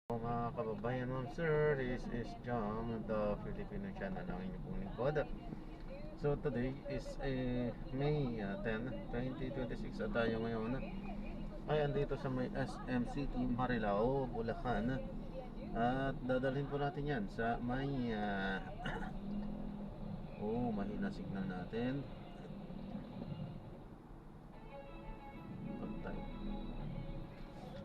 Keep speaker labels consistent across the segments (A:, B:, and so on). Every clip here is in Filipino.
A: Mga kababayan mo, sir, this is John, the Filipino channel ng inyong pong lingkod. So today is May 10, 2026 at tayo ngayon ay andito sa may SM City, Marilao, Bulacan. At dadalhin po natin yan sa may mahina signal natin.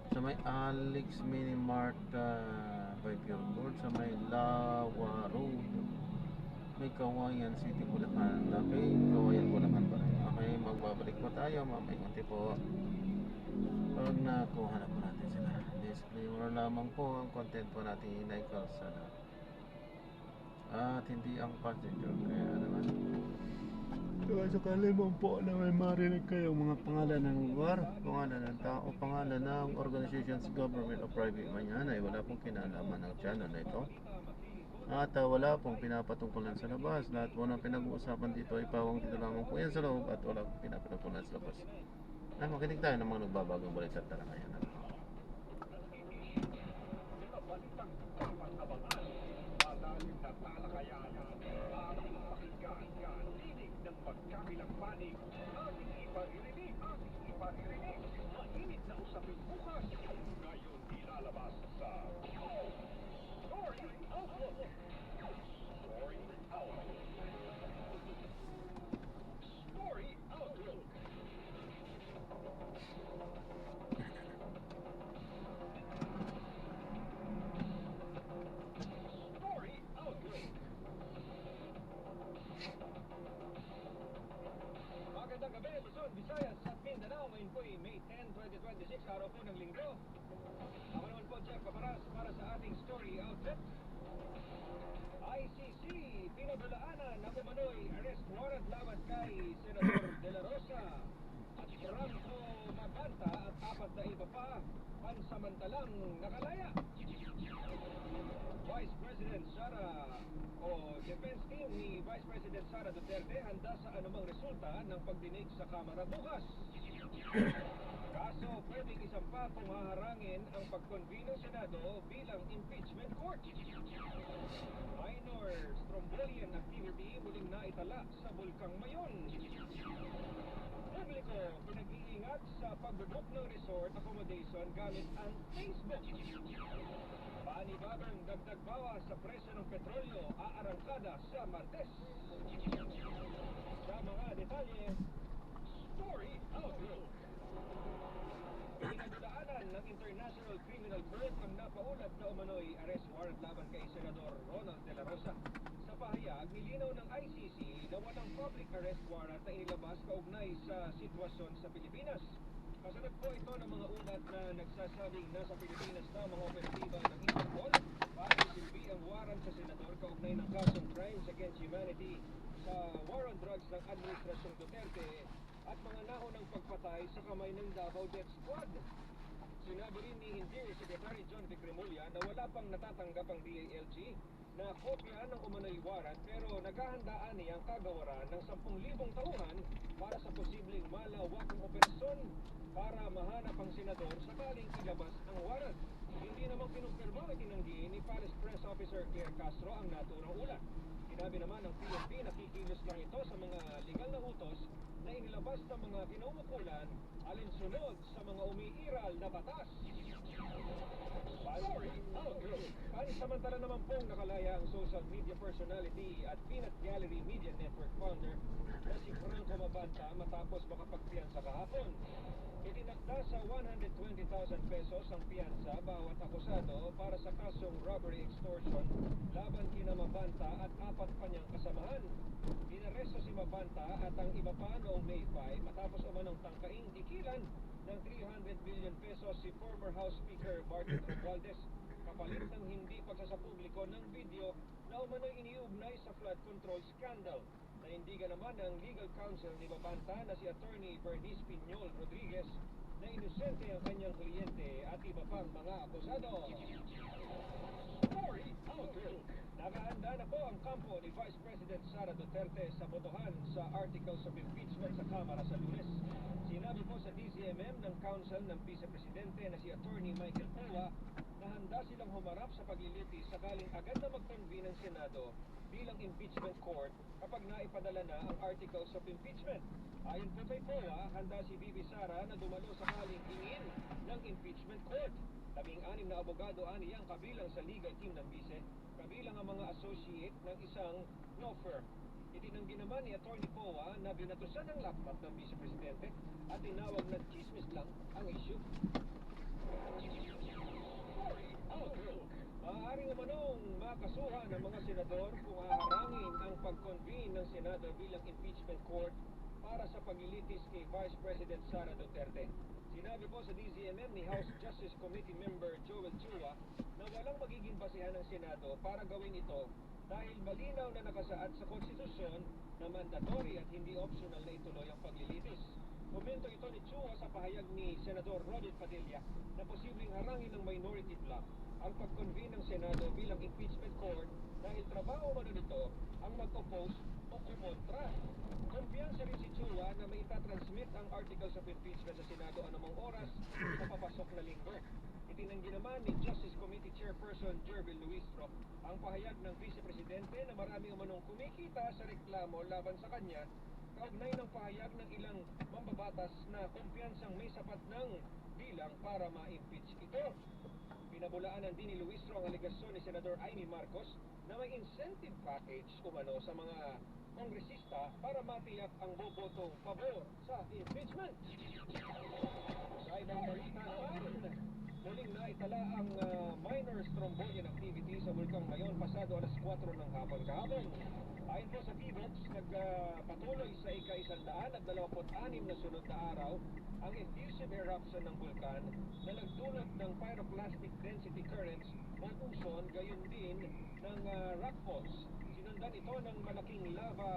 A: Sa may Alex Mini Mart by Pure Gold, sa may Lawa Road, may Kawayan City, Bulacan. Okay, Kawayan, Bulacan pa rin. Okay, magbabalik po tayo mamaya konti po pag nakuha na po natin sila. Disclaimer lamang po, ang content po natin ay kalsada at hindi ang passenger. Kaya naman sakali mo po na may marinig kayong mga pangalan ng lugar, pangalan ng tao, pangalan ng organizations, government o private man yan, ay wala pong kinalaman ng channel na ito. At wala pong pinapatungkulan sa labas. Lahat po ng pinag-uusapan dito ay pawang dito lamang po yan sa loob at wala pong pinapatungkulan sa labas. Makinig tayo ng mga nagbabagong balik sa talakayan natin.
B: Visayas at Mindanao, ngayon po ay May 10, 2026, araw po ng linggo. Ako naman po, Jeff Caparas, para sa ating story outlet. ICC, pinadalaanan na umano'y arrest warrant laban kay Senador De La Rosa at Franco Mabanta at apat na iba pa, pansamantalang nakalaya. Vice President Sara o defense team ni Vice President Sara Duterte handa sa anumang resulta ng pagdinig sa Kamara bukas. Kaso pwedeng isampa kung haharangin ang pagkonvene ng Senado bilang impeachment court. Minor Strombolian activity muling naitala sa Bulkang Mayon. Publiko pinag-iingat sa pagbubook ng resort accommodation gamit ang Facebook. Panibagong dagdag bawas sa presyo ng petrolyo aarangkada sa Martes. Sa mga detalye, Story Outlook. Pinagdaanan ng International Criminal Court ang napaulat na umano'y arrest warrant laban kay Senador Ronald De La Rosa. Sa pahayag, nilinaw ng ICC na walang public arrest warrant na inilabas kaugnay sa sitwasyon sa Pilipinas. Kasunod po ito ng mga ulat na nagsasabing nasa Pilipinas na mga operatiba ng Interpol para isilbi ang warrant sa senador kaugnay ng kasong crimes against humanity sa war on drugs ng Administrasyong Duterte at mga naunang pagpatay sa kamay ng Davao Death Squad. Sinabi rin ni Interior Secretary John Vic Remulla na wala pang natatanggap ang DILG na kopya ng umano'y warrant pero naghahandaan niya ang kagawaran ng 10,000 tauhan para sa posibleng malawakang operasyon para mahanap ang senador sakaling ilabas ang warrant. Hindi naman kinumpirma o tinanggi ni Palace Press Officer Claire Castro ang naturang ulat. Sinabi naman ng PNP na kikilos lang ito sa mga legal na utos na inilabas ng mga kinauukulan alinsunod sa mga umiiral na batas. Pansamantala naman pong nakalaya ang social media personality at Peanut Gallery Media Network founder na si Franco Mabanta matapos makapagpiyansa kahapon. Itinakda sa 120,000 pesos ang piyansa bawat akusado para sa kasong robbery extortion laban kina Mabanta at apat pa niyang kasamahan. Inaresto si Mabanta at ang iba pa noong May 5 matapos umanong tangkaing dikilan ng 300 billion pesos si former House Speaker Martin Romualdez kapalit ng hindi pagsasapubliko ng video na umano'y iniugnay sa flood control scandal. Naindigan naman ng legal counsel ni Mabanta na si Attorney Bernice Piñol Rodriguez na inosente ang kanyang kliyente at iba pang mga akusado. Story Outlook. Nakahanda na po ang kampo ni Vice President Sara Duterte sa botohan sa Articles of Impeachment sa Kamara sa Lunes. Sinabi po sa DCMM ng Council ng Vice Presidente na si Attorney Michael Pua na handa silang humarap sa paglilitis sakaling agad na mag-convene ang Senado bilang impeachment court kapag naipadala na ang articles of impeachment. Ayon po kay COA, handa si Bibi Sara na dumalo sakaling hingin ng impeachment court. 16 na abogado aniyang kabilang sa legal team ng bise, kabilang ang mga associate ng isang law firm. Itinanggi naman ni Atty. COA na binatusan ng laptop ng Vice Presidente at tinawag na chismis lang ang issue. Maaaring umanong makasuhan ng mga senador kung haharangin ang pag-convene ng Senado bilang impeachment court para sa paglilitis kay Vice President Sara Duterte. Sinabi po sa DZMM ni House Justice Committee member Joel Chua na walang magiging basehan ng Senado para gawin ito dahil malinaw na nakasaad sa konstitusyon na mandatory at hindi optional na ituloy ang paglilitis. Komento ito ni Chua sa pahayag ni Senador Rodin Padilla na posibleng harangin ng minority bloc ang pag-convene ng Senado bilang impeachment court dahil trabaho man nito ang mag-oppose o kumontra. Kumpiyansa rin si Chua na may itatransmit ang articles of impeachment sa Senado anumang oras sa papasok na linggo. Itinanggi naman ni Justice Committee Chairperson Jervil Luistro ang pahayag ng Vice Presidente na marami umanong kumikita sa reklamo laban sa kanya kaugnay ng pahayag ng ilang mambabatas na kumpiyansang may sapat ng bilang para ma-impeach ito. Pinabulaanan din ni Luistro ang aligasyon ni Senador Amy Marcos na may incentive package umano sa mga kongresista para matiyak ang bobotong pabor sa impeachment. Sa ibang balita naman, muling naitala ang minor strombolian activity sa Bulkang Mayon pasado alas 4 ng hapon kahapon. Ayon po sa PHIVOLCS, nagpatuloy sa ika-126 na sunod na araw ang effusive eruption ng bulkan na nagdulot ng pyroclastic density currents o uson, gayon din ng rock falls. Sinundan ito ng malaking lava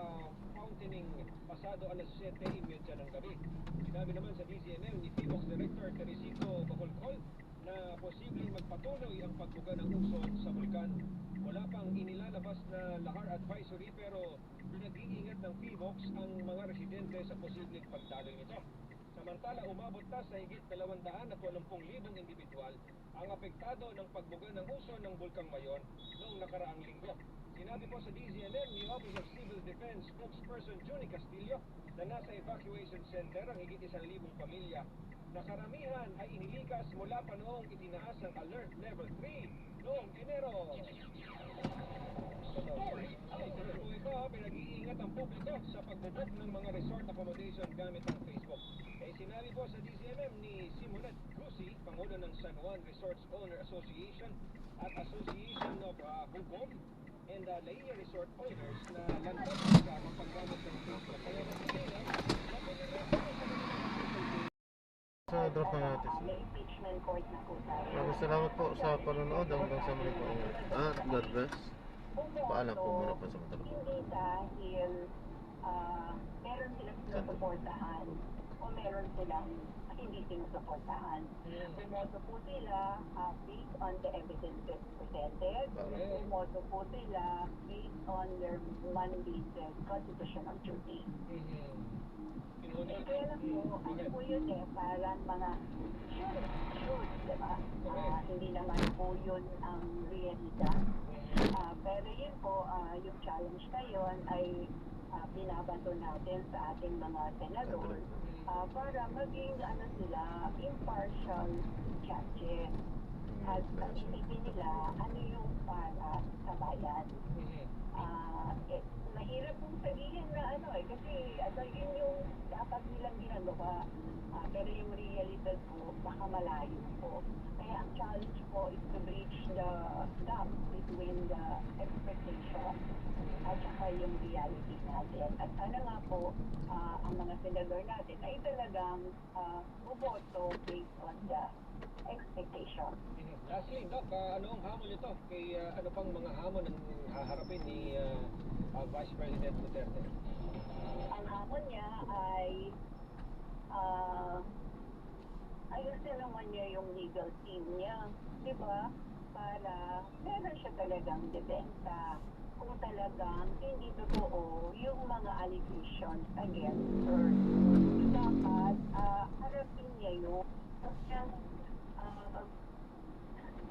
B: fountaining pasado alas 7:30 ng gabi. Sinabi naman sa DZMM ni PHIVOLCS Director Teresito Bacolcol na posibleng magpatuloy ang pagbuga ng uson sa bulkan. Wala pang inilalabas na lahar advisory pero pinag-iingat ng PHIVOLCS ang mga residente sa posibleng pagdaloy nito. Samantala, umabot na sa higit 280,000 individual ang apektado ng pagbuga ng uson ng Bulkang Mayon noong nakaraang linggo. Sinabi po sa DZMM ni Office of Civil Defense spokesperson Junie Castillo na nasa evacuation center ang higit 1,000 pamilya na karamihan ay inilikas mula pa noong itinaas ang Alert Level 3 noong Enero. Ituloy po ito, pinag-iingat ang publiko sa pagbubok ng mga resort accommodation gamit ang Facebook. Sinabi po sa DZMM ni Simonet Lucy, Pangulo ng San Juan Resorts Owner Association at Association of Hugom and Laia Resort Owners na lantas sila ang paggamit ng Facebook. Kaya nagsisinag na
A: So, drop na natin sila.
C: Impeachment court na po tayo.
A: Maraming salamat po sa panonood. Hanggang sa muli po. God bless. Paalam po muna po sa mga talabog.
C: Hindi dahil meron silang sinusuportahan o meron silang hindi sinusuportahan. Bumoto po sila based on the evidences presented. Bumoto po sila based on their mandated constitutional duty. Kaya lang po, ano po yun parang mga should, diba? Hindi naman po yun ang realidad. Pero yun po, yung challenge na yun ay binabato natin sa ating mga senador para maging sila impartial judges at isipin nila ano yung para sa bayan. Mahirap pong sabihin na kasi yun yung dapat nilang ginagawa. Pero yung realidad po, baka malayo po. Kaya ang challenge po is to bridge the gap between the expectation at saka yung reality natin. At sana nga po, ang mga senador natin ay talagang buboto based on the expectation.
B: Lastly, Doc, ano ang hamon nito? Kay ano pang mga hamon ang haharapin ni Vice President Duterte?
C: Ang hamon niya ay ayusin naman niya yung legal team niya, di ba? Para meron siya talagang debenta kung talagang hindi totoo yung mga allegations against her. Dapat harapin niya yung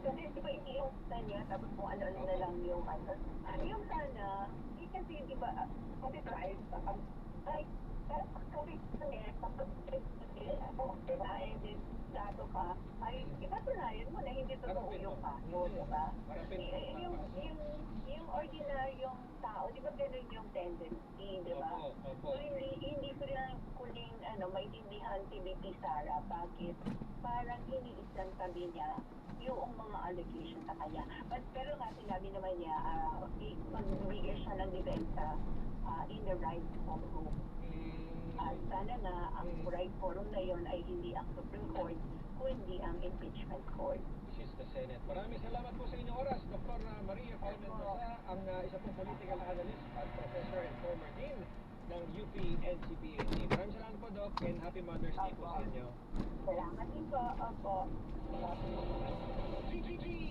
C: Kasi di ba iniusta niya, tapos kung ano-ano na lang yung ano. Yung sana, kasi di ba, kasi try, ay, kasi kapag ako, di ba, and then, dato ka, ay, ipatunayan mo na hindi totoo yung kaso, di ba? Yung ordinaryong tao, di ba ganun yung tendency, di ba? So, hindi ko lang kuling, maintindihan si VP Sara, bakit parang iniisang sabi niya yung mga allegations sa kanya. Pero nga sinabi naman niya, magbigay siya ng depensa in the right forum. At sana nga, ang right forum na yon ay hindi ang Supreme Court, kundi ang impeachment court.
B: This is the Senate. Maraming salamat po sa inyong oras, Dr. Maria Paul Mendoza, ang isa pong political analyst at professor and former dean ng UP NCPAC. Maraming salamat po, Doc, and happy Mother's Day po sa inyo.
C: Salamat din po. Opo.
B: GGG!